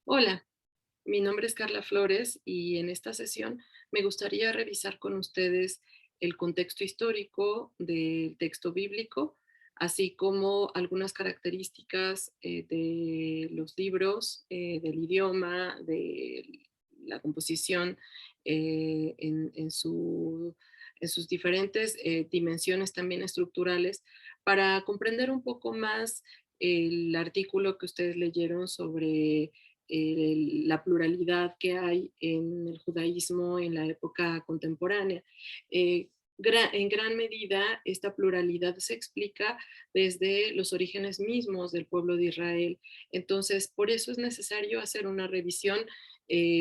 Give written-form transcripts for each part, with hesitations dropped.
Hola, mi nombre es Carla Flores y en esta sesión me gustaría revisar con ustedes el contexto histórico del texto bíblico, así como algunas características de los libros, del idioma, de la composición en sus diferentes dimensiones también estructurales, para comprender un poco más el artículo que ustedes leyeron sobre la pluralidad que hay en el judaísmo en la época contemporánea. Eh, en gran medida, esta pluralidad se explica desde los orígenes mismos del pueblo de Israel. Entonces, por eso es necesario hacer una revisión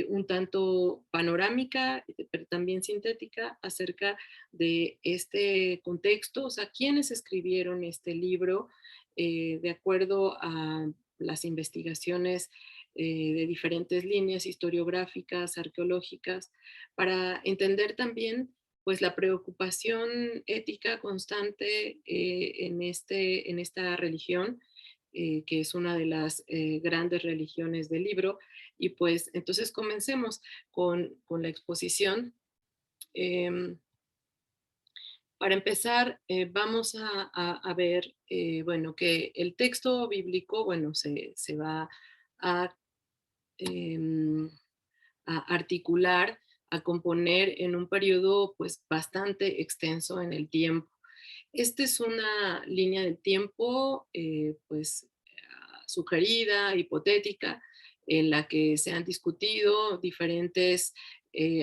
un tanto panorámica, pero también sintética, acerca de este contexto, o sea, quiénes escribieron este libro de acuerdo a las investigaciones de diferentes líneas historiográficas, arqueológicas, para entender también pues la preocupación ética constante en esta religión, que es una de las grandes religiones del libro. Y pues entonces comencemos con la exposición. Em, para empezar, vamos a ver, bueno, que el texto bíblico, bueno, se va a em, a articular, a componer en un periodo pues bastante extenso en el tiempo. Esta es una línea del tiempo pues sugerida, hipotética, en la que se han discutido diferentes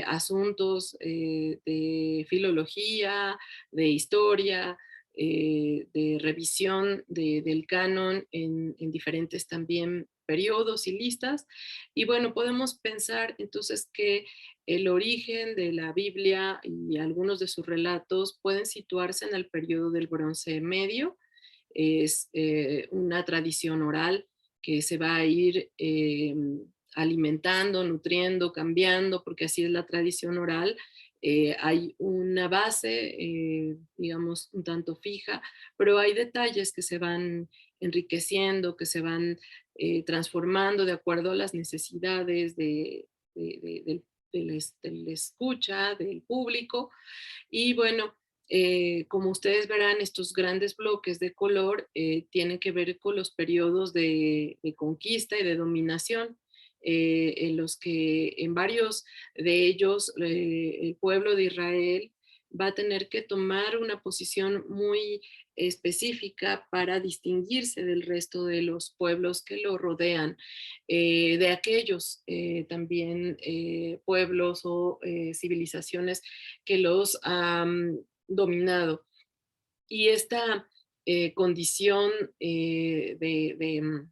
asuntos de filología, de historia, de revisión del canon en diferentes también periodos y listas. Y bueno, podemos pensar entonces que el origen de la Biblia y algunos de sus relatos pueden situarse en el periodo del Bronce Medio. Es una tradición oral que se va a ir alimentando, nutriendo, cambiando, porque así es la tradición oral. Hay una base, digamos, un tanto fija, pero hay detalles que se van enriqueciendo, que se van transformando de acuerdo a las necesidades del escucha, del público. Y bueno, como ustedes verán, estos grandes bloques de color tienen que ver con los periodos de conquista y de dominación, en los que en varios de ellos el pueblo de Israel va a tener que tomar una posición muy específica para distinguirse del resto de los pueblos que lo rodean, de aquellos también pueblos o civilizaciones que los han dominado. Y esta condición de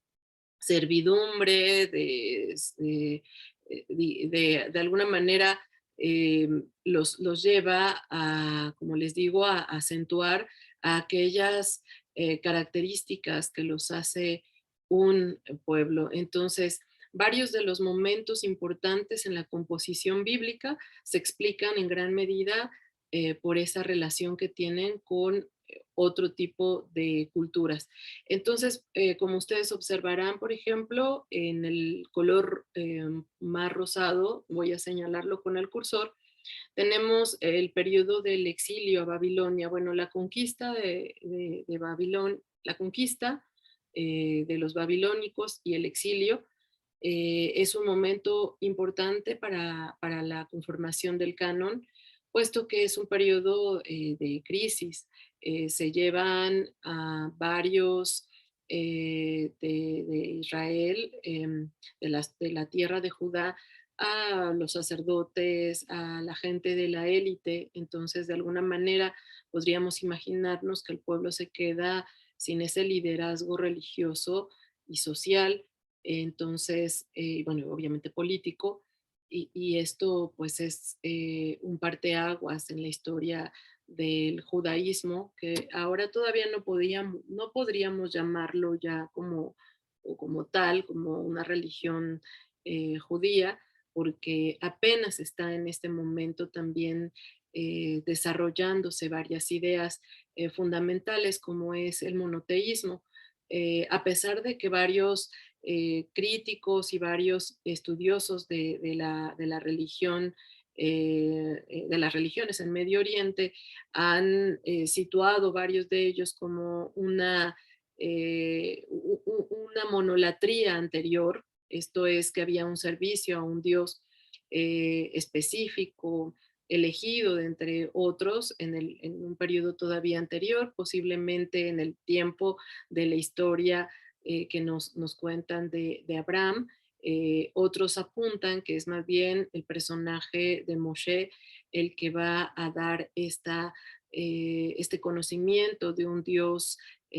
servidumbre, de alguna manera los lleva a, como les digo, a acentuar a aquellas características que los hace un pueblo. Entonces, varios de los momentos importantes en la composición bíblica se explican en gran medida por esa relación que tienen con otro tipo de culturas. Entonces, como ustedes observarán, por ejemplo, en el color más rosado, voy a señalarlo con el cursor, tenemos el periodo del exilio a Babilonia. Bueno, la conquista de Babilón, la conquista de los babilónicos y el exilio es un momento importante para la conformación del canon, puesto que es un periodo de crisis. Se llevan a varios de Israel, de la tierra de Judá, a los sacerdotes, a la gente de la élite. Entonces, de alguna manera, podríamos imaginarnos que el pueblo se queda sin ese liderazgo religioso y social, entonces, bueno, obviamente político, y esto pues es un parteaguas en la historia del judaísmo, que ahora todavía no podríamos llamarlo ya como, o como tal, como una religión judía, porque apenas está en este momento también desarrollándose varias ideas fundamentales como es el monoteísmo. A pesar de que varios críticos y varios estudiosos de la religión, de las religiones en Medio Oriente han situado varios de ellos como una monolatría anterior, esto es que había un servicio a un dios específico, elegido de entre otros en un periodo todavía anterior, posiblemente en el tiempo de la historia que nos cuentan de Abraham. Otros apuntan que es más bien el personaje de Moshe el que va a dar este conocimiento de un Dios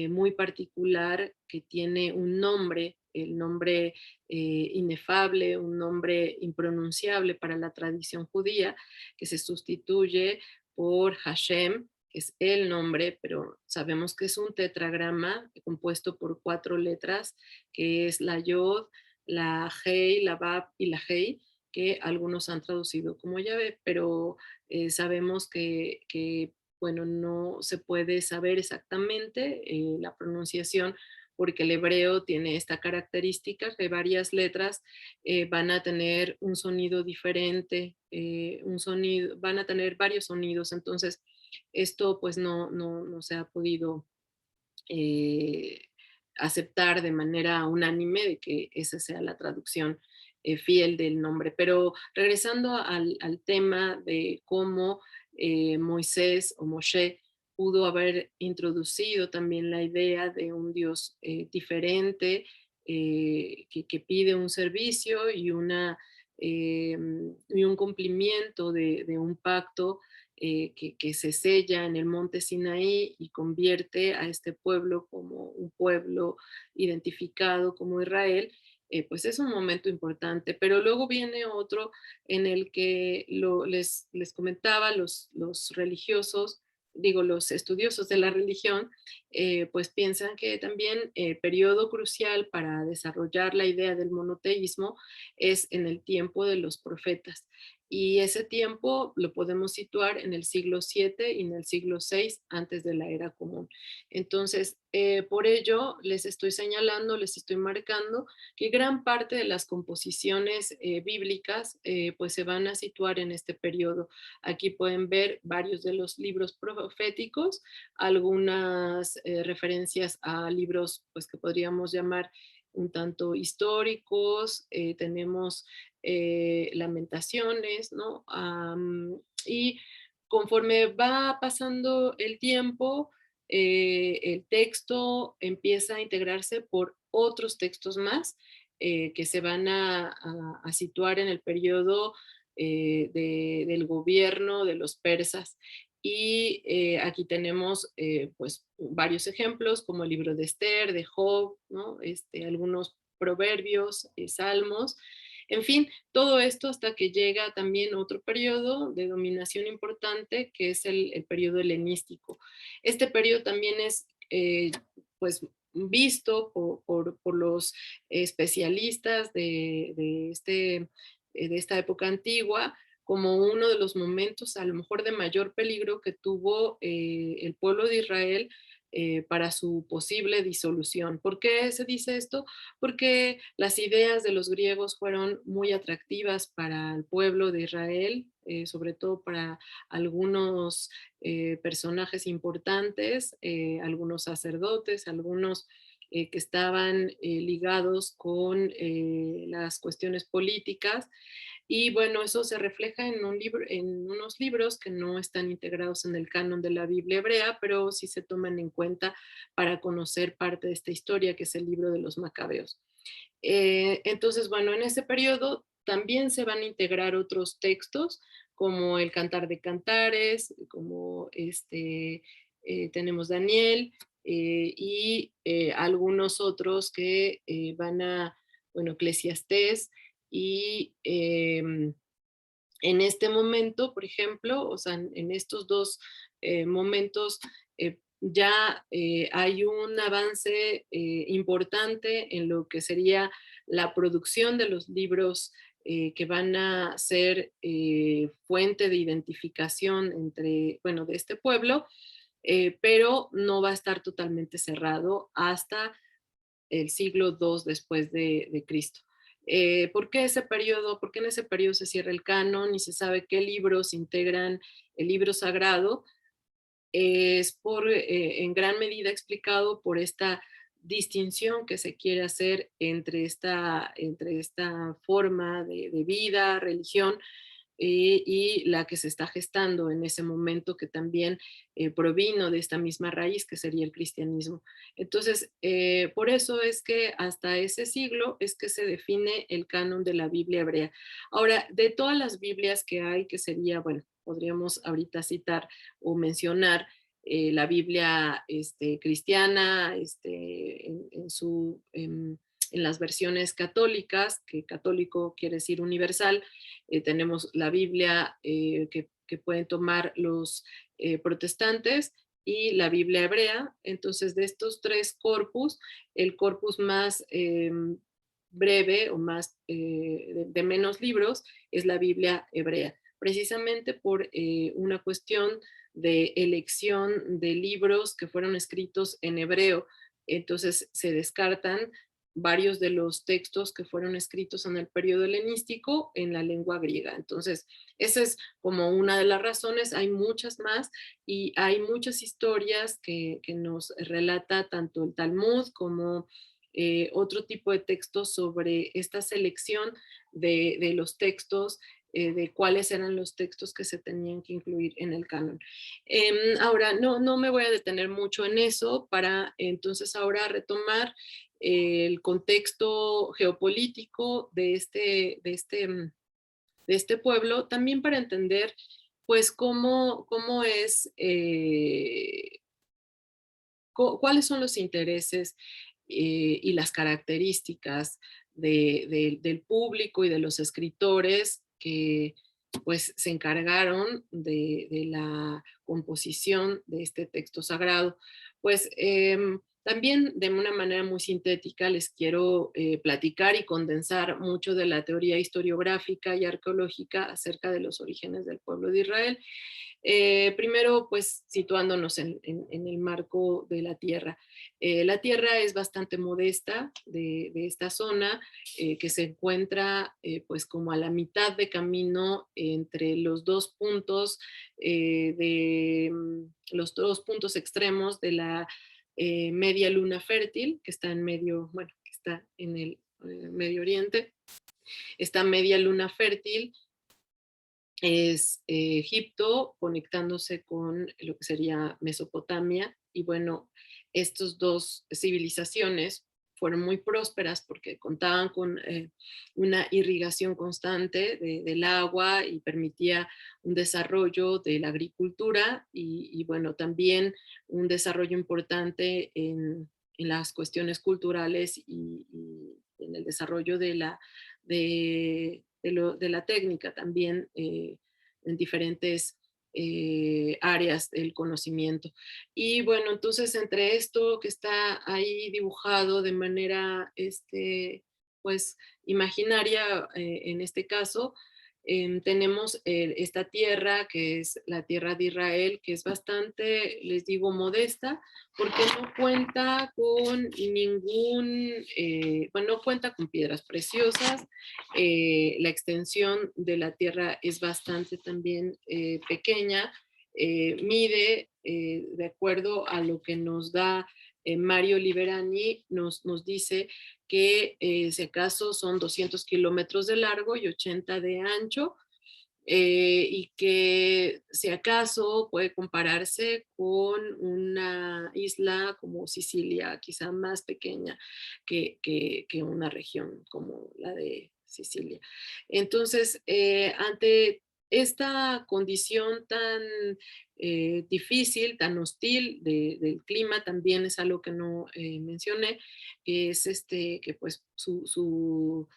muy particular que tiene un nombre, el nombre inefable, un nombre impronunciable para la tradición judía, que se sustituye por Hashem, que es el nombre, pero sabemos que es un tetragrama compuesto por 4 letras, que es la Yod, la Hei, la Bab y la Hei, que algunos han traducido como llave, pero sabemos bueno, no se puede saber exactamente la pronunciación porque el hebreo tiene esta característica que varias letras van a tener un sonido diferente, van a tener varios sonidos, entonces esto pues no se ha podido eh, aceptar de manera unánime de que esa sea la traducción fiel del nombre. Pero regresando al tema de cómo Moisés o Moshe pudo haber introducido también la idea de un Dios diferente, que pide un servicio y un cumplimiento de un pacto que se sella en el monte Sinaí y convierte a este pueblo como un pueblo identificado como Israel, pues es un momento importante. Pero luego viene otro en el que les comentaba, los religiosos, digo, los estudiosos de la religión, pues piensan que también el periodo crucial para desarrollar la idea del monoteísmo es en el tiempo de los profetas. Y ese tiempo lo podemos situar en el siglo VII y en el siglo VI antes de la era común. Entonces, por ello les estoy señalando, les estoy marcando que gran parte de las composiciones bíblicas pues se van a situar en este periodo. Aquí pueden ver varios de los libros proféticos, algunas referencias a libros pues que podríamos llamar un tanto históricos, tenemos lamentaciones, ¿no? Y conforme va pasando el tiempo, el texto empieza a integrarse por otros textos más que se van a situar en el periodo del gobierno de los persas. Y aquí tenemos pues varios ejemplos como el libro de Esther, de Job, ¿no? Algunos proverbios, salmos, en fin, todo esto hasta que llega también otro periodo de dominación importante, que es el periodo helenístico. Este periodo también es, pues, visto por los especialistas de esta época antigua como uno de los momentos a lo mejor de mayor peligro que tuvo el pueblo de Israel para su posible disolución. ¿Por qué se dice esto? Porque las ideas de los griegos fueron muy atractivas para el pueblo de Israel, sobre todo para algunos personajes importantes, algunos sacerdotes, algunos que estaban ligados con las cuestiones políticas. Y bueno, eso se refleja en unos libros que no están integrados en el canon de la Biblia hebrea, pero sí se toman en cuenta para conocer parte de esta historia, que es el libro de los Macabeos. Entonces, bueno, en ese periodo también se van a integrar otros textos, como el Cantar de Cantares, como tenemos Daniel, y algunos otros que bueno, Eclesiastés, y en este momento, por ejemplo, o sea, en estos dos momentos, ya hay un avance importante en lo que sería la producción de los libros que van a ser fuente de identificación bueno, de este pueblo, pero no va a estar totalmente cerrado hasta el siglo II después de Cristo. ¿Por qué ese periodo? ¿Por qué en ese periodo se cierra el canon y se sabe qué libros integran el libro sagrado? Es en gran medida explicado por esta distinción que se quiere hacer entre esta forma de vida, religión, y la que se está gestando en ese momento, que también provino de esta misma raíz que sería el cristianismo. Entonces, por eso es que hasta ese siglo es que se define el canon de la Biblia hebrea. Ahora, de todas las Biblias que hay, que sería, bueno, podríamos ahorita citar o mencionar la Biblia cristiana, en las versiones católicas, que católico quiere decir universal. Tenemos la Biblia que pueden tomar los protestantes y la Biblia hebrea. Entonces, de estos tres corpus, el corpus más breve o más de menos libros es la Biblia hebrea, precisamente por una cuestión de elección de libros que fueron escritos en hebreo. Entonces se descartan varios de los textos que fueron escritos en el periodo helenístico en la lengua griega. Entonces, esa es como una de las razones. Hay muchas más y hay muchas historias que nos relata tanto el Talmud como otro tipo de textos sobre esta selección de los textos, de cuáles eran los textos que se tenían que incluir en el canon. Ahora, no me voy a detener mucho en eso para entonces ahora retomar el contexto geopolítico de este pueblo, también para entender pues cómo es, cuáles son los intereses y las características del público y de los escritores que pues se encargaron de la composición de este texto sagrado. Pues también de una manera muy sintética les quiero platicar y condensar mucho de la teoría historiográfica y arqueológica acerca de los orígenes del pueblo de Israel. Primero, pues situándonos en el marco de la tierra. La tierra es bastante modesta de esta zona, que se encuentra pues como a la mitad de camino entre los dos puntos, los dos puntos extremos de la media luna fértil, que está en medio, bueno, que está en el Medio Oriente. Esta media luna fértil es Egipto conectándose con lo que sería Mesopotamia. Y bueno, estas dos civilizaciones fueron muy prósperas porque contaban con una irrigación constante del agua y permitía un desarrollo de la agricultura y bueno, también un desarrollo importante en las cuestiones culturales y en el desarrollo de la técnica también en diferentes áreas del conocimiento. Y bueno, entonces entre esto que está ahí dibujado de manera pues imaginaria en este caso, tenemos esta tierra que es la tierra de Israel, que es bastante, les digo, modesta, porque no cuenta con bueno, no cuenta con piedras preciosas. La extensión de la tierra es bastante también pequeña. Mide, de acuerdo a lo que nos da Mario Liberani, nos dice que si acaso son 200 kilómetros de largo y 80 de ancho, y que si acaso puede compararse con una isla como Sicilia, quizá más pequeña que una región como la de Sicilia. Entonces, ante esta condición tan difícil, tan hostil del clima, también es algo que no mencioné, que es que pues su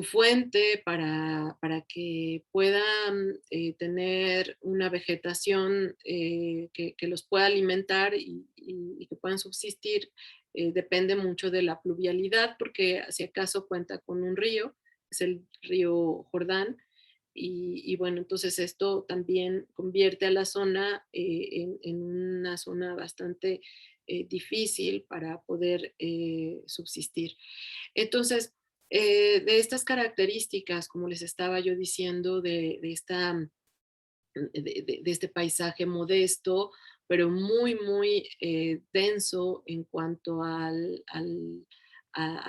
fuente para que puedan tener una vegetación que los pueda alimentar y que puedan subsistir, depende mucho de la pluvialidad, porque si acaso cuenta con un río, es el río Jordán, y bueno, entonces esto también convierte a la zona en una zona bastante difícil para poder subsistir. Entonces, de estas características, como les estaba yo diciendo, de este paisaje modesto, pero muy, muy denso en cuanto a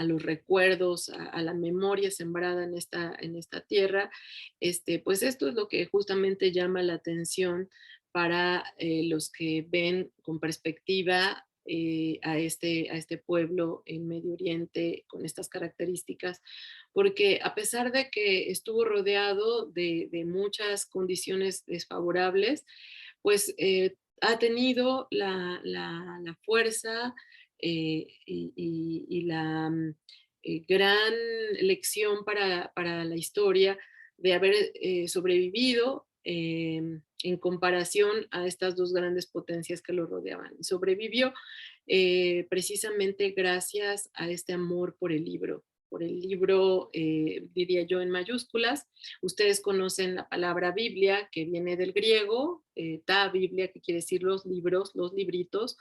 los recuerdos, a la memoria sembrada en esta tierra, pues esto es lo que justamente llama la atención para los que ven con perspectiva a este pueblo en Medio Oriente con estas características, porque a pesar de que estuvo rodeado de muchas condiciones desfavorables, pues ha tenido la fuerza y la gran lección para la historia de haber sobrevivido en comparación a estas dos grandes potencias que lo rodeaban. Sobrevivió precisamente gracias a este amor por el libro, diría yo en mayúsculas. Ustedes conocen la palabra Biblia, que viene del griego, ta Biblia, que quiere decir los libros, los libritos.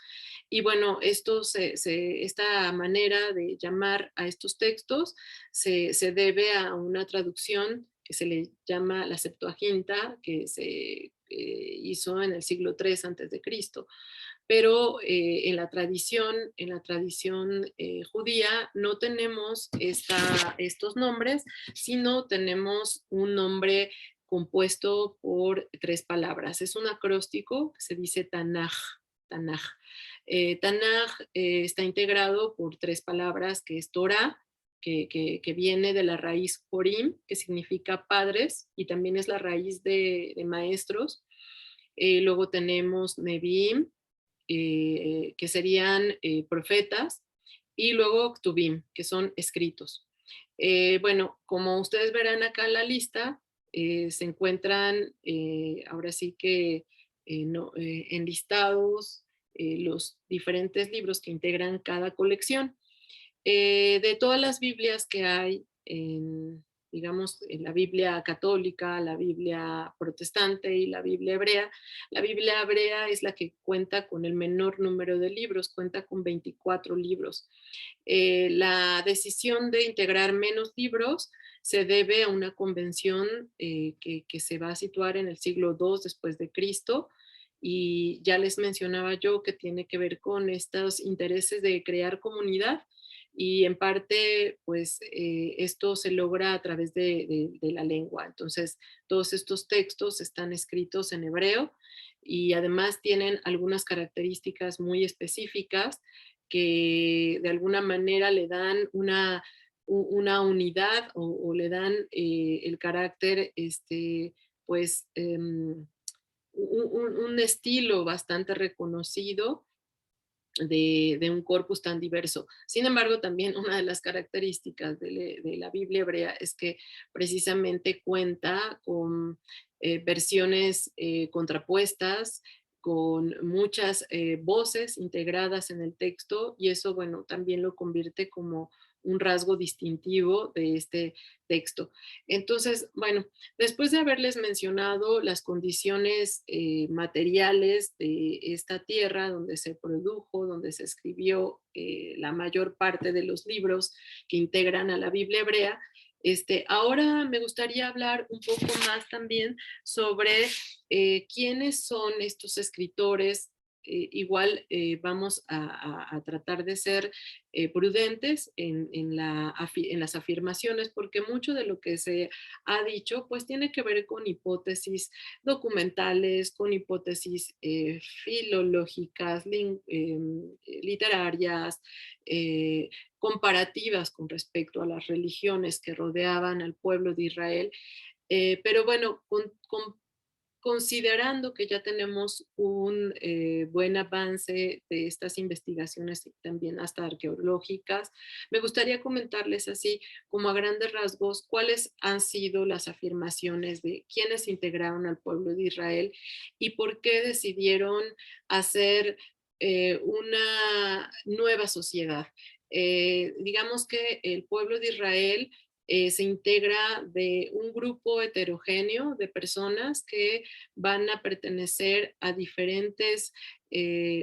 Y bueno, esta manera de llamar a estos textos se debe a una traducción que se le llama la Septuaginta, que se hizo en el siglo III antes de Cristo. Pero en la tradición judía no tenemos estos nombres, sino tenemos un nombre compuesto por tres palabras. Es un acróstico que se dice Tanaj. Tanaj, Tanaj está integrado por tres palabras, que es Torah, que viene de la raíz Jorim, que significa padres, y también es la raíz de maestros. Luego tenemos Nevi'im, que serían profetas, y luego Ktubim, que son escritos. Bueno, como ustedes verán acá en la lista, se encuentran ahora sí que no, enlistados los diferentes libros que integran cada colección. De todas las Biblias que hay digamos, en la Biblia católica, la Biblia protestante y la Biblia hebrea es la que cuenta con el menor número de libros, cuenta con 24 libros. La decisión de integrar menos libros se debe a una convención que se va a situar en el siglo II después de Cristo, y ya les mencionaba yo que tiene que ver con estos intereses de crear comunidad, y en parte pues esto se logra a través de la lengua. Entonces todos estos textos están escritos en hebreo y además tienen algunas características muy específicas que de alguna manera le dan una unidad o le dan el carácter, pues, un estilo bastante reconocido de un corpus tan diverso. Sin embargo, también una de las características de la Biblia hebrea es que precisamente cuenta con versiones contrapuestas, con muchas voces integradas en el texto, y eso, bueno, también lo convierte como un rasgo distintivo de este texto. Entonces, bueno, después de haberles mencionado las condiciones materiales de esta tierra donde se produjo, donde se escribió la mayor parte de los libros que integran a la Biblia hebrea, ahora me gustaría hablar un poco más también sobre quiénes son estos escritores. Igual vamos a tratar de ser prudentes en las afirmaciones, porque mucho de lo que se ha dicho pues tiene que ver con hipótesis documentales, con hipótesis filológicas, literarias, comparativas con respecto a las religiones que rodeaban al pueblo de Israel. Pero bueno, considerando que ya tenemos un buen avance de estas investigaciones y también hasta arqueológicas, me gustaría comentarles así como a grandes rasgos cuáles han sido las afirmaciones de quienes integraron al pueblo de Israel y por qué decidieron hacer una nueva sociedad. Digamos que el pueblo de Israel se integra de un grupo heterogéneo de personas que van a pertenecer a diferentes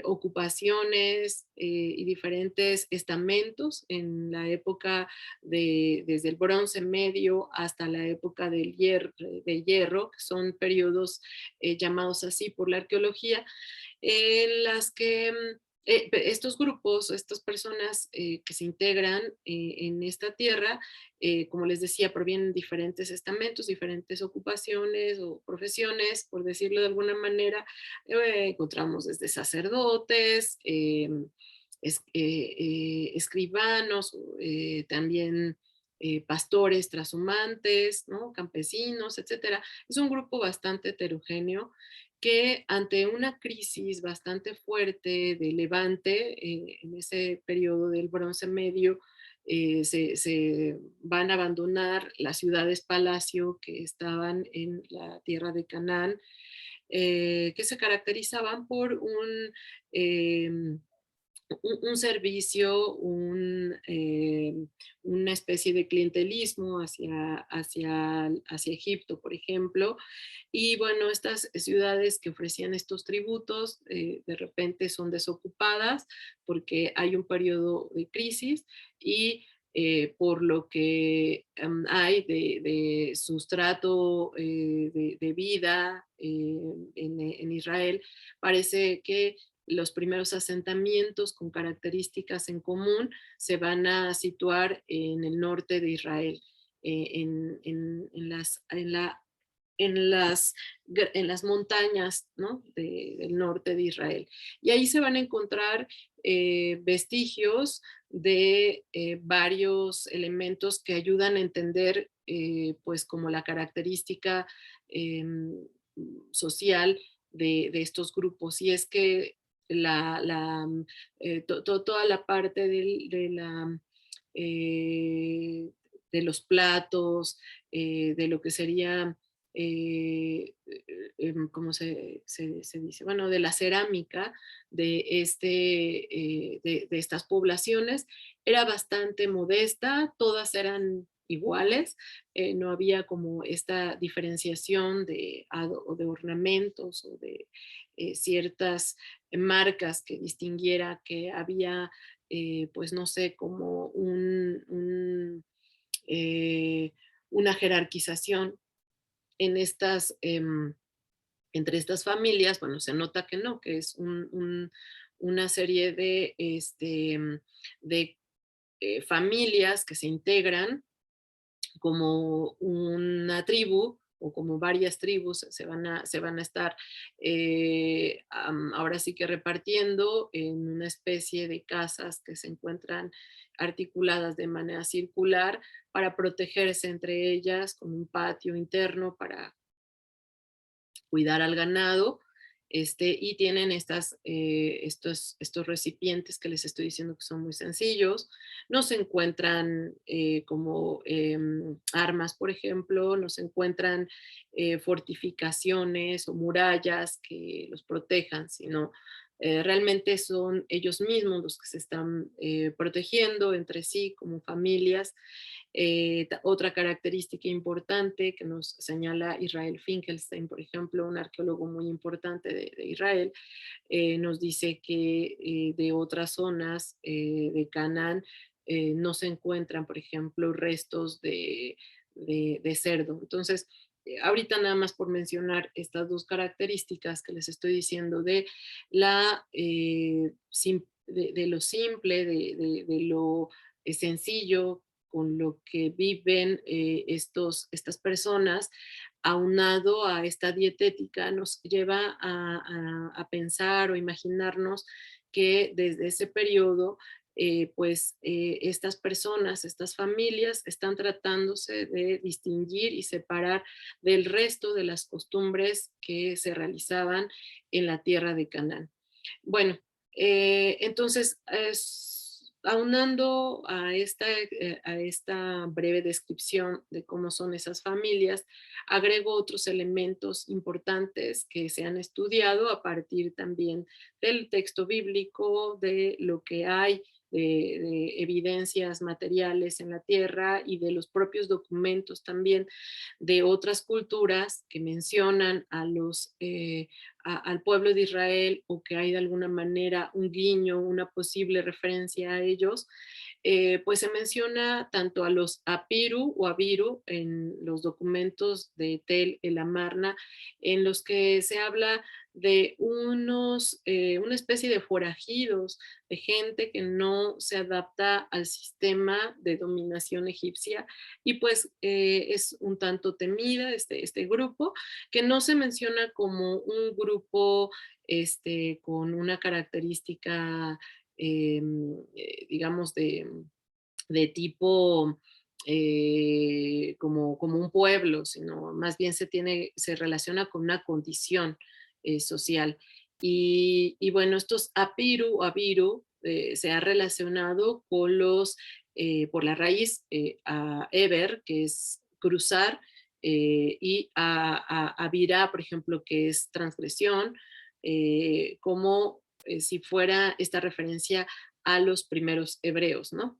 ocupaciones y diferentes estamentos en la época desde el Bronce Medio hasta la época de hierro, que son periodos llamados así por la arqueología, en las que estos grupos, estas personas que se integran en esta tierra, como les decía, provienen de diferentes estamentos, diferentes ocupaciones o profesiones, por decirlo de alguna manera. Encontramos desde sacerdotes, escribanos, también pastores trashumantes, ¿no? Campesinos, etcétera. Es un grupo bastante heterogéneo que ante una crisis bastante fuerte de Levante, en ese periodo del Bronce Medio, se van a abandonar las ciudades palacio que estaban en la tierra de Canaán, que se caracterizaban por eh, un servicio, una especie de clientelismo hacia Egipto, por ejemplo. Y bueno, estas ciudades que ofrecían estos tributos de repente son desocupadas porque hay un periodo de crisis y por lo que hay de sustrato de vida en Israel, parece que los primeros asentamientos con características en común se van a situar en el norte de Israel, en las, en las montañas, ¿no? Del norte de Israel. Y ahí se van a encontrar vestigios de varios elementos que ayudan a entender pues como la característica eh, social de estos grupos. Y es que toda la parte eh, de los platos, de lo que sería, ¿cómo se dice? Bueno, de la cerámica de estas poblaciones era bastante modesta, todas eran iguales, no había como esta diferenciación o de ornamentos o de ciertas marcas que distinguiera que había, pues no sé, como eh, una jerarquización en entre estas familias. Bueno, se nota que no, que es una serie de familias que se integran como una tribu o como varias tribus se van a estar ahora sí que repartiendo en una especie de casas que se encuentran articuladas de manera circular para protegerse entre ellas con un patio interno para cuidar al ganado, y tienen estos recipientes que les estoy diciendo que son muy sencillos. No se encuentran como armas, por ejemplo, no se encuentran fortificaciones o murallas que los protejan, sino realmente son ellos mismos los que se están protegiendo entre sí como familias. Otra característica importante que nos señala Israel Finkelstein, por ejemplo, un arqueólogo muy importante de Israel, nos dice que de otras zonas de Canaán no se encuentran, por ejemplo, restos de cerdo. Entonces, ahorita nada más por mencionar estas dos características que les estoy diciendo de lo simple, de lo sencillo con lo que viven estas personas, aunado a esta dietética, nos lleva a pensar o imaginarnos que desde ese periodo, estas personas, estas familias están tratándose de distinguir y separar del resto de las costumbres que se realizaban en la tierra de Canaán. Bueno, entonces, aunando a esta breve descripción de cómo son esas familias, agrego otros elementos importantes que se han estudiado a partir también del texto bíblico, de lo que hay de evidencias materiales en la tierra y de los propios documentos también de otras culturas que mencionan al pueblo de Israel o que hay de alguna manera un guiño, una posible referencia a ellos, pues se menciona tanto a los Apiru o Abiru en los documentos de Tel el Amarna, en los que se habla de una especie de forajidos, de gente que no se adapta al sistema de dominación egipcia y pues es un tanto temida este grupo, que no se menciona como un grupo con una característica digamos, de tipo como un pueblo, sino más bien se relaciona con una condición social. Y bueno, estos apiru o abiru se ha relacionado con por la raíz a eber, que es cruzar, y a avirá, por ejemplo, que es transgresión, como si fuera esta referencia a los primeros hebreos, ¿no?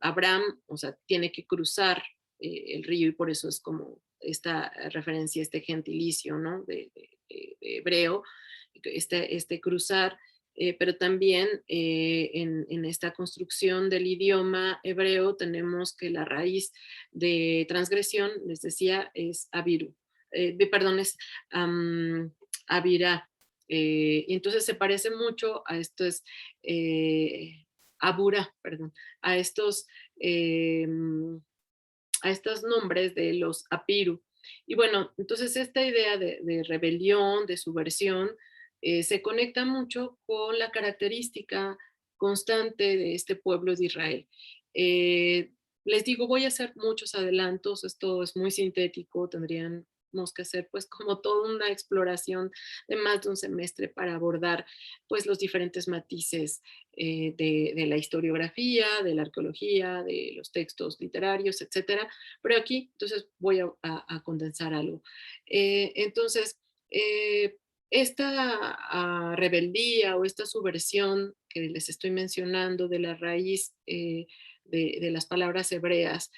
Abraham, o sea, tiene que cruzar el río y por eso es como esta referencia, este gentilicio, ¿no? De hebreo, este cruzar, pero también en esta construcción del idioma hebreo tenemos que la raíz de transgresión, les decía, es abiru, perdón, es avirá. Y entonces se parece mucho a estos Abura, perdón, a eh, a estos nombres de los Apiru. Y bueno, entonces esta idea de rebelión, de subversión, se conecta mucho con la característica constante de este pueblo de Israel. Eh, Les digo, voy a hacer muchos adelantos, esto es muy sintético, tendríamos que hacer pues como toda una exploración de más de un semestre para abordar pues los diferentes matices de la historiografía, de la arqueología, de los textos literarios, etcétera. Pero aquí, entonces, voy a condensar algo. Entonces, eh, esta rebeldía o esta subversión que les estoy mencionando de la raíz de las palabras hebreas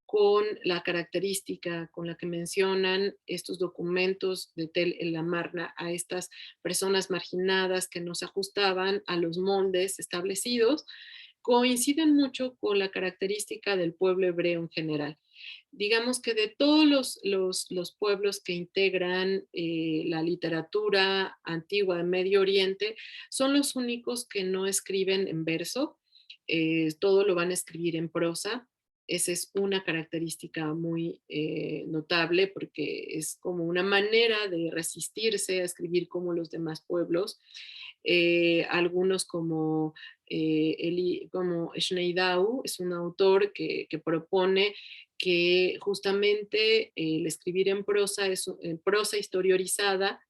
con la característica con la que mencionan estos documentos de Tel el Amarna a estas personas marginadas que no se ajustaban a los moldes establecidos, coinciden mucho con la característica del pueblo hebreo en general. Digamos que de todos los pueblos que integran la literatura antigua de Medio Oriente, son los únicos que no escriben en verso, todo lo van a escribir en prosa. Esa es una característica muy notable porque es como una manera de resistirse a escribir como los demás pueblos. Algunos como Schneidau es un autor que propone que justamente el escribir en prosa historiorizada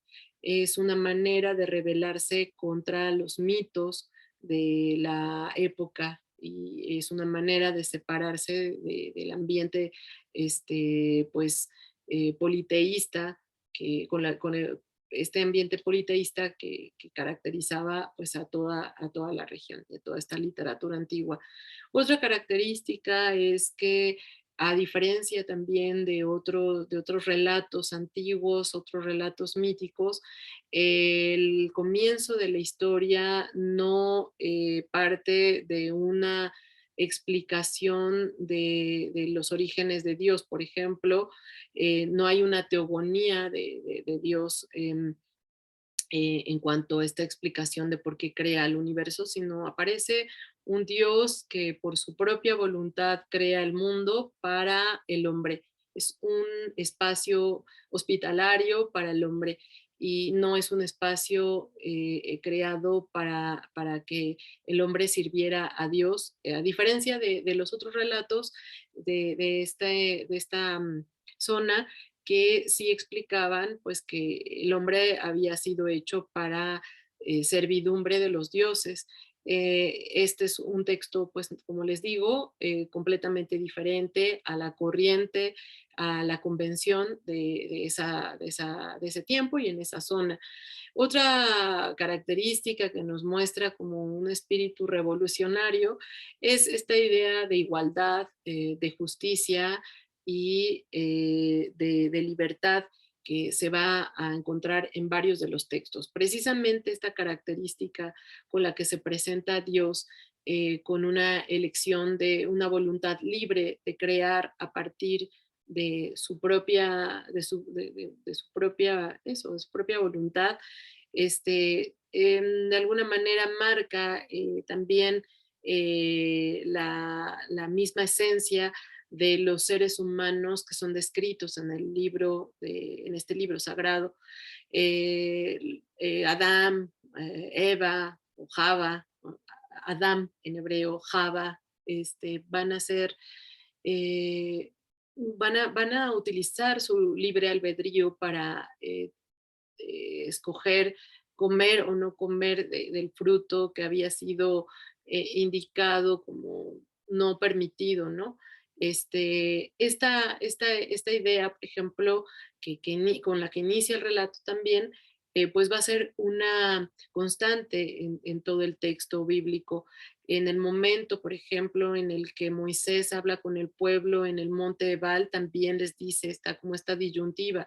es una manera de rebelarse contra los mitos de la época y es una manera de separarse del ambiente pues politeísta este ambiente politeísta que caracterizaba pues a toda la región, de toda esta literatura antigua. Otra característica es que a diferencia también de otros relatos antiguos, otros relatos míticos, el comienzo de la historia no parte de una explicación de los orígenes de Dios, por ejemplo, no hay una teogonía de Dios en cuanto a esta explicación de por qué crea el universo, sino aparece un Dios que por su propia voluntad crea el mundo para el hombre. Es un espacio hospitalario para el hombre y no es un espacio creado para que el hombre sirviera a Dios, a diferencia de los otros relatos de esta zona que sí explicaban pues que el hombre había sido hecho para servidumbre de los dioses. Este es un texto, pues como les digo, completamente diferente a la corriente, a la convención de ese tiempo y en esa zona. Otra característica que nos muestra como un espíritu revolucionario es esta idea de igualdad, de justicia y de libertad que se va a encontrar en varios de los textos. Precisamente esta característica con la que se presenta a Dios con una elección de una voluntad libre de crear a partir de su propia, eso, de su propia voluntad, de alguna manera marca también la misma esencia de los seres humanos que son descritos en el libro, en este libro sagrado. Adán, Eva o Java, Adam en hebreo, Java, van a ser, eh, van a utilizar su libre albedrío para escoger comer o no comer del fruto que había sido indicado como no permitido, ¿no? Esta idea, por ejemplo, con la que inicia el relato también, pues va a ser una constante en todo el texto bíblico. En el momento, por ejemplo, en el que Moisés habla con el pueblo en el monte Ebal, también les dice, está como esta disyuntiva,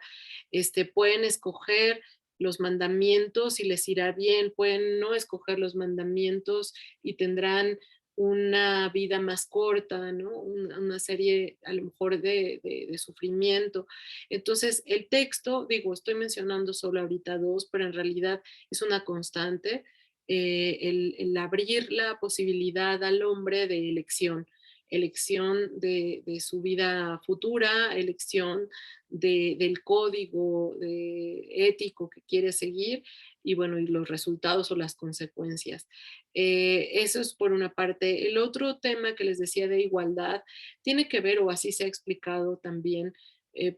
pueden escoger los mandamientos y les irá bien, pueden no escoger los mandamientos y tendrán una vida más corta, ¿no? Una serie a lo mejor de sufrimiento. Entonces, el texto, digo, estoy mencionando solo ahorita dos, pero en realidad es una constante, el abrir la posibilidad al hombre de elección de su vida futura, elección del código ético que quiere seguir y bueno, y los resultados o las consecuencias. Eso es por una parte. El otro tema que les decía de igualdad tiene que ver, o así se ha explicado también,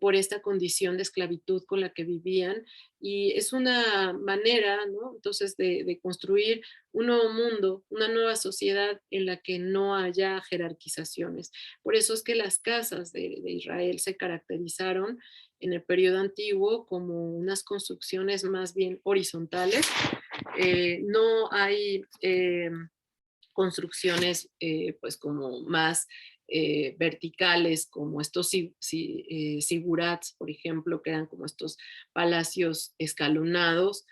por esta condición de esclavitud con la que vivían y es una manera, ¿no? Entonces de construir un nuevo mundo, una nueva sociedad en la que no haya jerarquizaciones. Por eso es que las casas de Israel se caracterizaron en el periodo antiguo como unas construcciones más bien horizontales. No hay construcciones pues como más verticales, como estos sigurats, por ejemplo, que eran como estos palacios escalonados.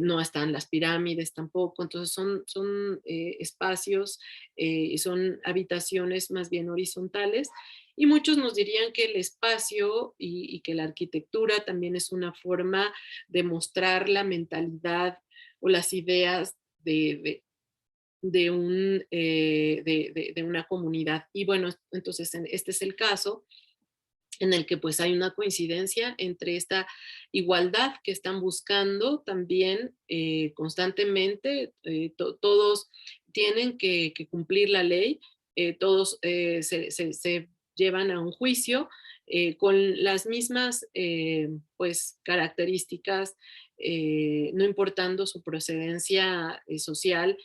No están las pirámides tampoco, entonces son espacios y son habitaciones más bien horizontales y muchos nos dirían que el espacio y que la arquitectura también es una forma de mostrar la mentalidad o las ideas de una comunidad. Y bueno, entonces este es el caso en el que pues hay una coincidencia entre esta igualdad que están buscando también constantemente, todos tienen que cumplir la ley, todos se llevan a un juicio con las mismas pues características, no importando su procedencia social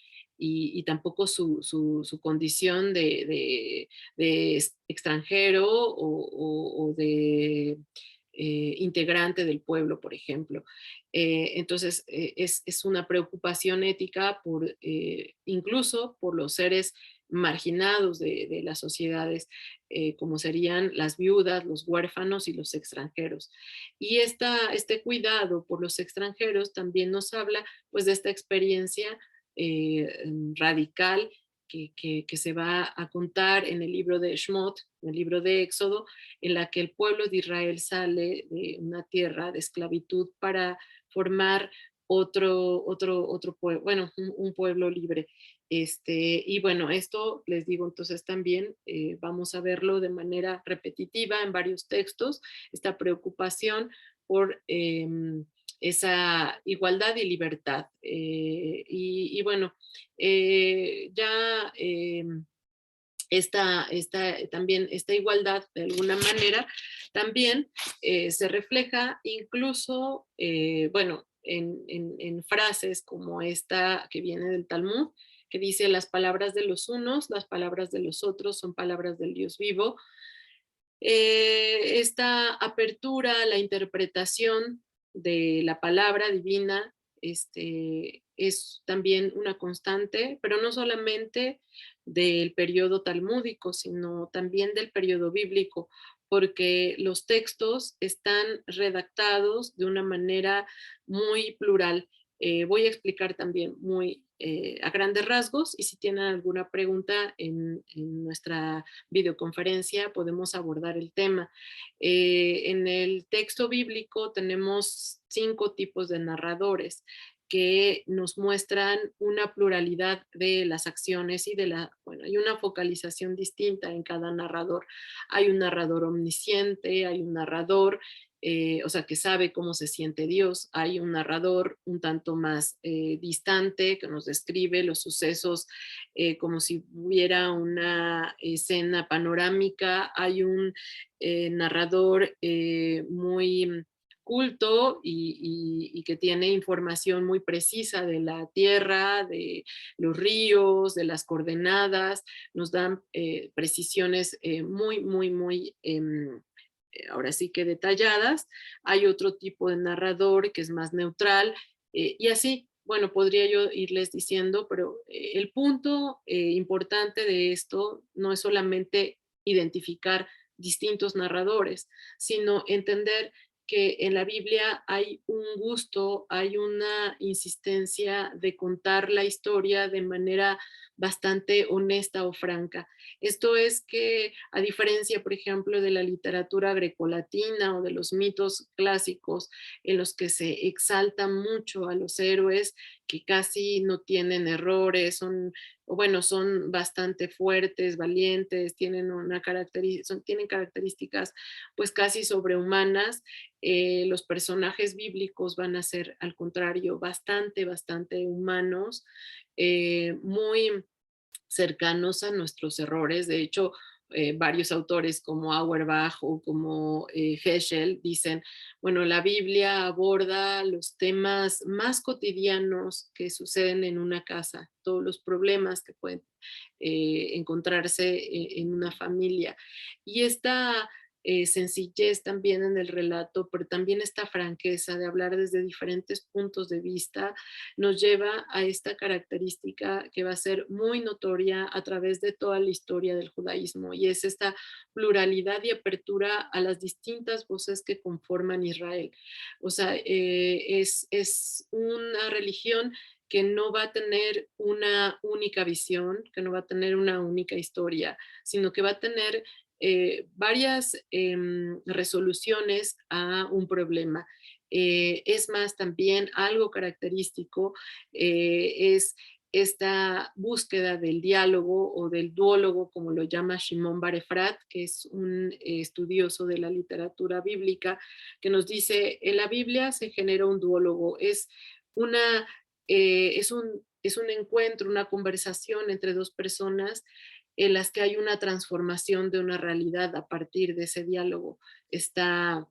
y tampoco su condición de extranjero o de integrante del pueblo, por ejemplo. Entonces, es una preocupación ética incluso por los seres marginados de las sociedades, como serían las viudas, los huérfanos y los extranjeros. Y este cuidado por los extranjeros también nos habla pues de esta experiencia radical que se va a contar en el libro de Shmot, en el libro de Éxodo, en la que el pueblo de Israel sale de una tierra de esclavitud para formar otro pueblo, bueno, un pueblo libre. Y bueno, esto les digo entonces también, vamos a verlo de manera repetitiva en varios textos, esta preocupación por esa igualdad y libertad. Y bueno, ya también esta igualdad de alguna manera también se refleja incluso, bueno, en frases como esta que viene del Talmud, que dice: las palabras de los unos, las palabras de los otros son palabras del Dios vivo. Esta apertura a la interpretación de la palabra divina es también una constante, pero no solamente del periodo talmúdico, sino también del periodo bíblico, porque los textos están redactados de una manera muy plural. Voy a explicar también muy a grandes rasgos, y si tienen alguna pregunta en nuestra videoconferencia podemos abordar el tema. En el texto bíblico tenemos 5 tipos de narradores que nos muestran una pluralidad de las acciones y bueno, hay una focalización distinta en cada narrador. Hay un narrador omnisciente, hay un narrador o sea, que sabe cómo se siente Dios. Hay un narrador un tanto más distante que nos describe los sucesos como si hubiera una escena panorámica. Hay un narrador muy culto y que tiene información muy precisa de la tierra, de los ríos, de las coordenadas, nos dan precisiones muy ahora sí que detalladas. Hay otro tipo de narrador que es más neutral y así, bueno, podría yo irles diciendo, pero el punto importante de esto no es solamente identificar distintos narradores, sino entender que en la Biblia hay un gusto, hay una insistencia de contar la historia de manera bastante honesta o franca. Esto es que, a diferencia, por ejemplo, de la literatura grecolatina o de los mitos clásicos en los que se exalta mucho a los héroes que casi no tienen errores, son bastante fuertes, valientes, tienen características pues casi sobrehumanas. Los personajes bíblicos van a ser, al contrario, bastante humanos, muy cercanos a nuestros errores. De hecho, varios autores como Auerbach o como Heschel dicen, bueno, la Biblia aborda los temas más cotidianos que suceden en una casa, todos los problemas que pueden encontrarse en una familia. Y esta sencillez también en el relato, pero también esta franqueza de hablar desde diferentes puntos de vista, nos lleva a esta característica que va a ser muy notoria a través de toda la historia del judaísmo, y es esta pluralidad y apertura a las distintas voces que conforman Israel. O sea, es una religión que no va a tener una única visión, que no va a tener una única historia, sino que va a tener varias resoluciones a un problema. Es más, también algo característico es esta búsqueda del diálogo o del duólogo, como lo llama Shimon Bar Efrat, que es un estudioso de la literatura bíblica, que nos dice, en la Biblia se genera un duólogo, una, es un encuentro, una conversación entre dos personas en las que hay una transformación de una realidad a partir de ese diálogo. Está,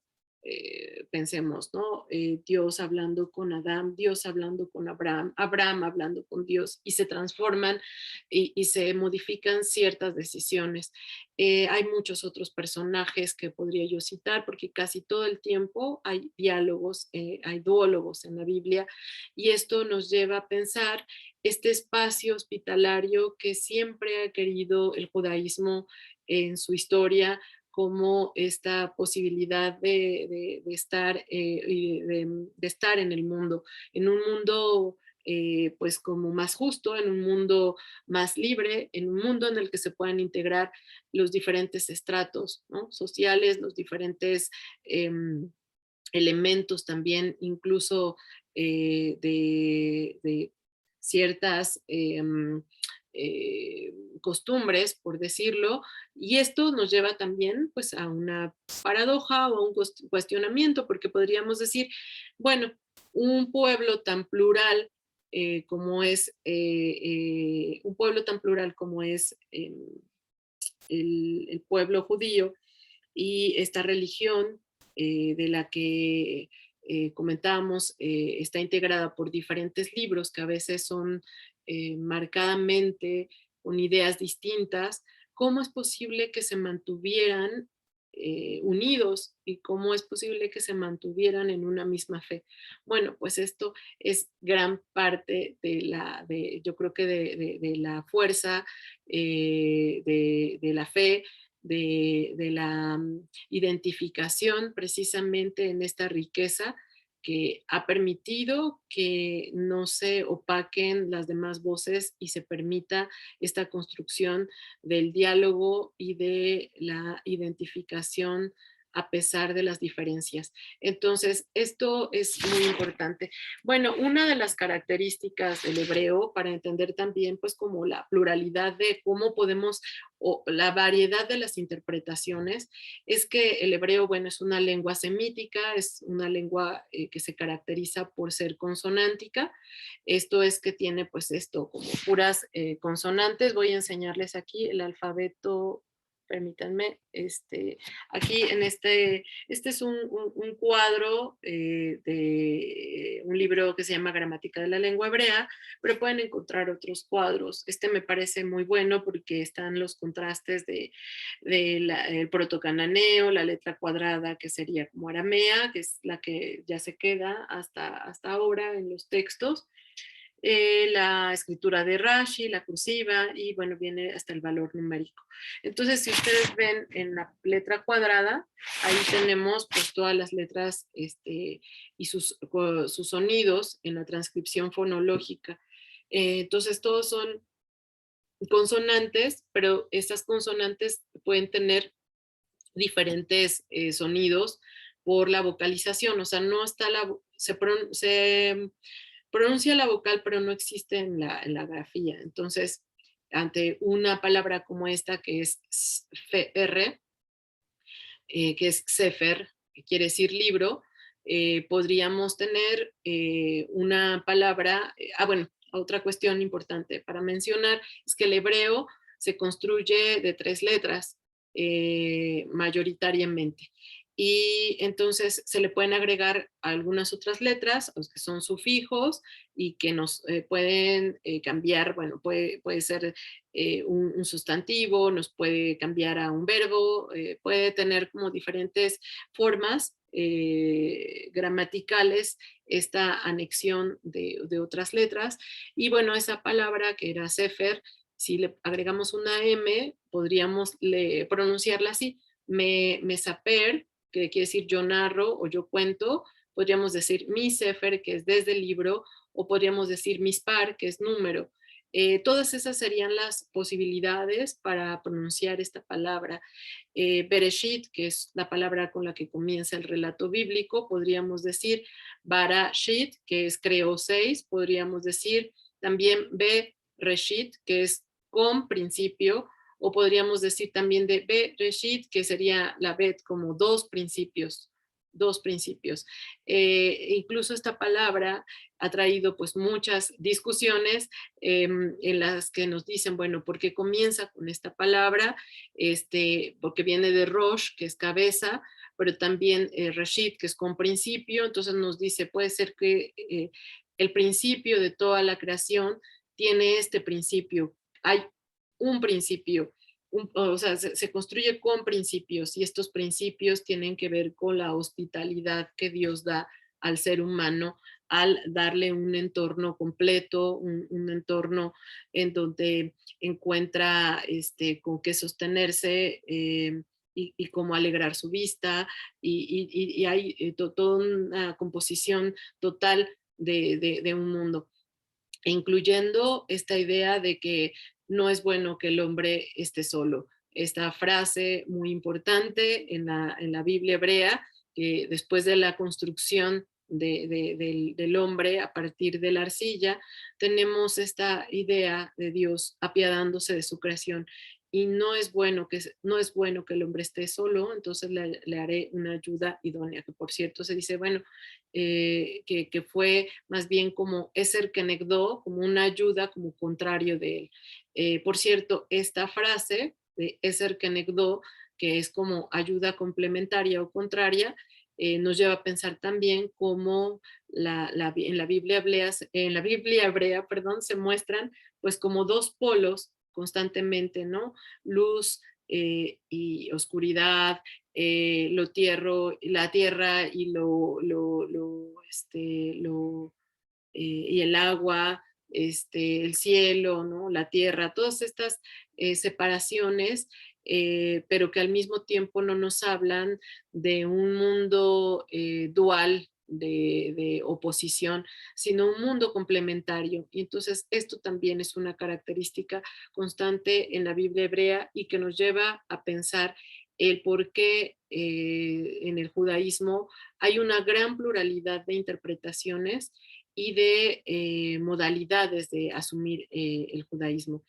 pensemos, ¿no? Dios hablando con Adán, Dios hablando con Abraham, Abraham hablando con Dios, y se transforman y se modifican ciertas decisiones. Hay muchos otros personajes que podría yo citar, porque casi todo el tiempo hay diálogos, hay duólogos en la Biblia, y esto nos lleva a pensar este espacio hospitalario que siempre ha querido el judaísmo en su historia, como esta posibilidad de estar, de estar en el mundo, en un mundo pues como más justo, en un mundo más libre, en un mundo en el que se puedan integrar los diferentes estratos, ¿no?, sociales, los diferentes elementos también, incluso de ciertas costumbres, por decirlo, y esto nos lleva también pues a una paradoja o a un cuestionamiento, porque podríamos decir, bueno, un pueblo tan plural un pueblo tan plural como es el pueblo judío, y esta religión de la que comentábamos está integrada por diferentes libros que a veces son marcadamente con ideas distintas, ¿cómo es posible que se mantuvieran unidos y cómo es posible que se mantuvieran en una misma fe? Bueno, pues esto es gran parte yo creo que de la fuerza, de la fe, de la identificación precisamente en esta riqueza que ha permitido que no se opaquen las demás voces y se permita esta construcción del diálogo y de la identificación a pesar de las diferencias. Entonces, esto es muy importante. Bueno, una de las características del hebreo, para entender también, pues, como la pluralidad de cómo podemos, o la variedad de las interpretaciones, es que el hebreo, bueno, es una lengua semítica, es una lengua que se caracteriza por ser consonántica. Esto es que tiene, pues, esto, como puras consonantes. Voy a enseñarles aquí el alfabeto. Permítanme, aquí en este es un cuadro de un libro que se llama Gramática de la Lengua Hebrea, pero pueden encontrar otros cuadros. Este me parece muy bueno porque están los contrastes el protocananeo, la letra cuadrada que sería como aramea, que es la que ya se queda hasta ahora en los textos, la escritura de Rashi, la cursiva, y bueno, viene hasta el valor numérico. Entonces, si ustedes ven en la letra cuadrada, ahí tenemos pues todas las letras y sus sonidos en la transcripción fonológica. Entonces, todos son consonantes, pero estas consonantes pueden tener diferentes sonidos por la vocalización, o sea, no está se pronuncia la vocal, pero no existe en la grafía. Entonces, ante una palabra como esta, que es R, que es Sefer, que quiere decir libro, podríamos tener una palabra, bueno, otra cuestión importante para mencionar es que el hebreo se construye de 3 letras mayoritariamente. Y entonces se le pueden agregar algunas otras letras, los que son sufijos y que nos pueden cambiar, bueno, puede ser un sustantivo, nos puede cambiar a un verbo, puede tener como diferentes formas gramaticales esta anexión de otras letras. Y bueno, esa palabra que era Sefer, si le agregamos una M, podríamos pronunciarla así, mesaper, que quiere decir yo narro o yo cuento, podríamos decir mi Sefer, que es desde el libro, o podríamos decir mispar, que es número. Todas esas serían las posibilidades para pronunciar esta palabra. Bereshit, que es la palabra con la que comienza el relato bíblico, podríamos decir Barashit, que es creó 6, podríamos decir también Bereshit, que es con principio, o podríamos decir también de Bereshit, que sería la Bet como dos principios, dos principios. Incluso esta palabra ha traído pues muchas discusiones en las que nos dicen, bueno, ¿por qué comienza con esta palabra? Porque viene de Rosh, que es cabeza, pero también Rashid, que es con principio. Entonces nos dice, puede ser que el principio de toda la creación tiene este principio. Hay un principio, o sea, se construye con principios, y estos principios tienen que ver con la hospitalidad que Dios da al ser humano al darle un entorno completo, un entorno en donde encuentra con qué sostenerse y cómo alegrar su vista, y hay toda una composición total de un mundo, incluyendo esta idea de que no es bueno que el hombre esté solo. Esta frase muy importante en la Biblia hebrea, que después de la construcción del hombre a partir de la arcilla, tenemos esta idea de Dios apiadándose de su creación. Y no es bueno que el hombre esté solo, entonces le haré una ayuda idónea, que por cierto se dice, bueno, que fue más bien como Eser Kenegdo, como una ayuda, como contrario de él. Por cierto, esta frase de Eser Kenegdo, que es como ayuda complementaria o contraria, nos lleva a pensar también cómo en la Biblia hebrea, perdón, se muestran pues como dos polos constantemente, ¿no? Luz y oscuridad, la tierra y y el agua, el cielo, ¿no? La tierra, todas estas separaciones, pero que al mismo tiempo no nos hablan de un mundo dual de oposición, sino un mundo complementario. Y entonces esto también es una característica constante en la Biblia hebrea y que nos lleva a pensar el por qué en el judaísmo hay una gran pluralidad de interpretaciones y de modalidades de asumir el judaísmo.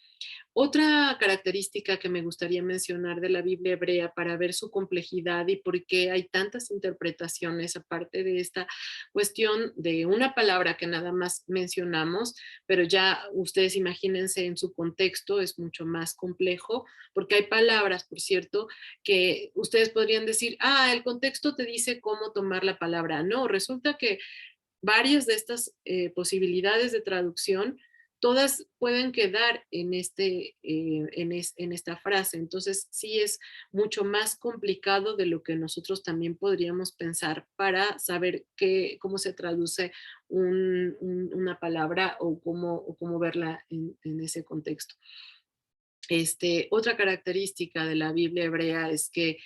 Otra característica que me gustaría mencionar de la Biblia hebrea para ver su complejidad y por qué hay tantas interpretaciones, aparte de esta cuestión de una palabra que nada más mencionamos, pero ya ustedes imagínense en su contexto, es mucho más complejo, porque hay palabras, por cierto, que ustedes podrían decir, el contexto te dice cómo tomar la palabra. No, resulta que varias de estas posibilidades de traducción, todas pueden quedar en esta frase. Entonces, sí es mucho más complicado de lo que nosotros también podríamos pensar para saber cómo se traduce una palabra o cómo verla en ese contexto. Otra característica de la Biblia hebrea es que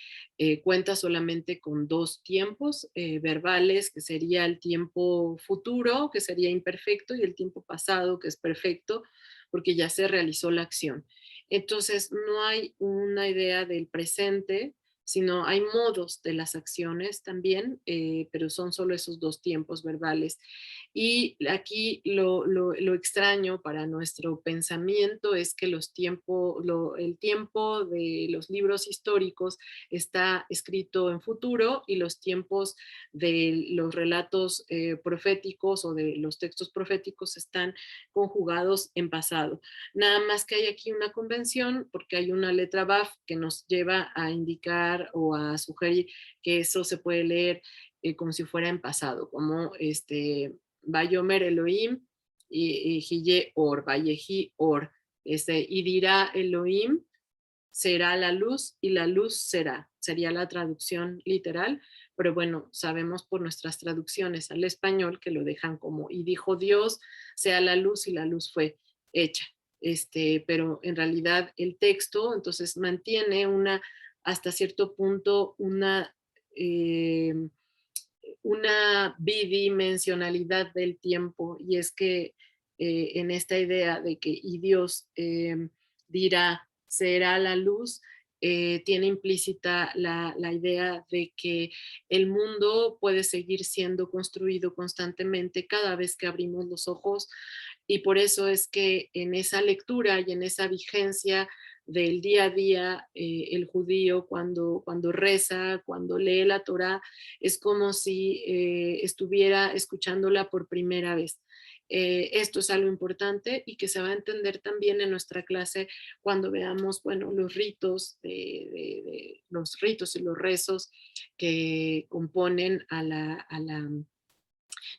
cuenta solamente con dos tiempos verbales, que sería el tiempo futuro, que sería imperfecto, y el tiempo pasado, que es perfecto, porque ya se realizó la acción. Entonces, no hay una idea del presente, sino hay modos de las acciones también, pero son solo esos dos tiempos verbales. Y aquí lo extraño para nuestro pensamiento es que el tiempo de los libros históricos está escrito en futuro y los tiempos de los relatos proféticos o de los textos proféticos están conjugados en pasado. Nada más que hay aquí una convención porque hay una letra BAF que nos lleva a indicar o a sugerir que eso se puede leer como si fuera en pasado, como Vayomer Elohim y Hille Or, Valleji Or, y dirá Elohim, será la luz y la luz será, sería la traducción literal, pero bueno, sabemos por nuestras traducciones al español que lo dejan como, y dijo Dios, sea la luz y la luz fue hecha, pero en realidad el texto entonces mantiene hasta cierto punto una bidimensionalidad del tiempo, y es que en esta idea de que y Dios dirá, será la luz, tiene implícita la idea de que el mundo puede seguir siendo construido constantemente cada vez que abrimos los ojos, y por eso es que en esa lectura y en esa vigencia del día a día, el judío cuando reza, cuando lee la Torá, es como si estuviera escuchándola por primera vez. Esto es algo importante y que se va a entender también en nuestra clase cuando veamos, bueno, los ritos, los ritos y los rezos que componen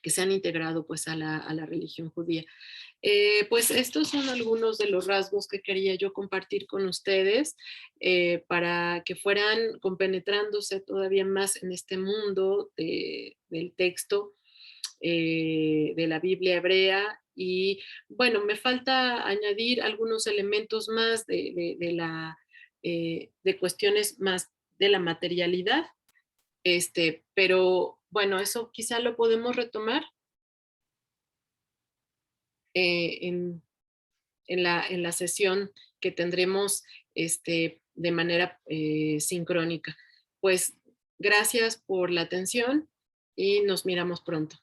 que se han integrado pues a la religión judía. Pues estos son algunos de los rasgos que quería yo compartir con ustedes para que fueran compenetrándose todavía más en este mundo del texto de la Biblia hebrea. Y bueno, me falta añadir algunos elementos más de cuestiones más de la materialidad, pero bueno, eso quizá lo podemos retomar eh, en, en la sesión que tendremos de manera sincrónica. Pues gracias por la atención y nos miramos pronto.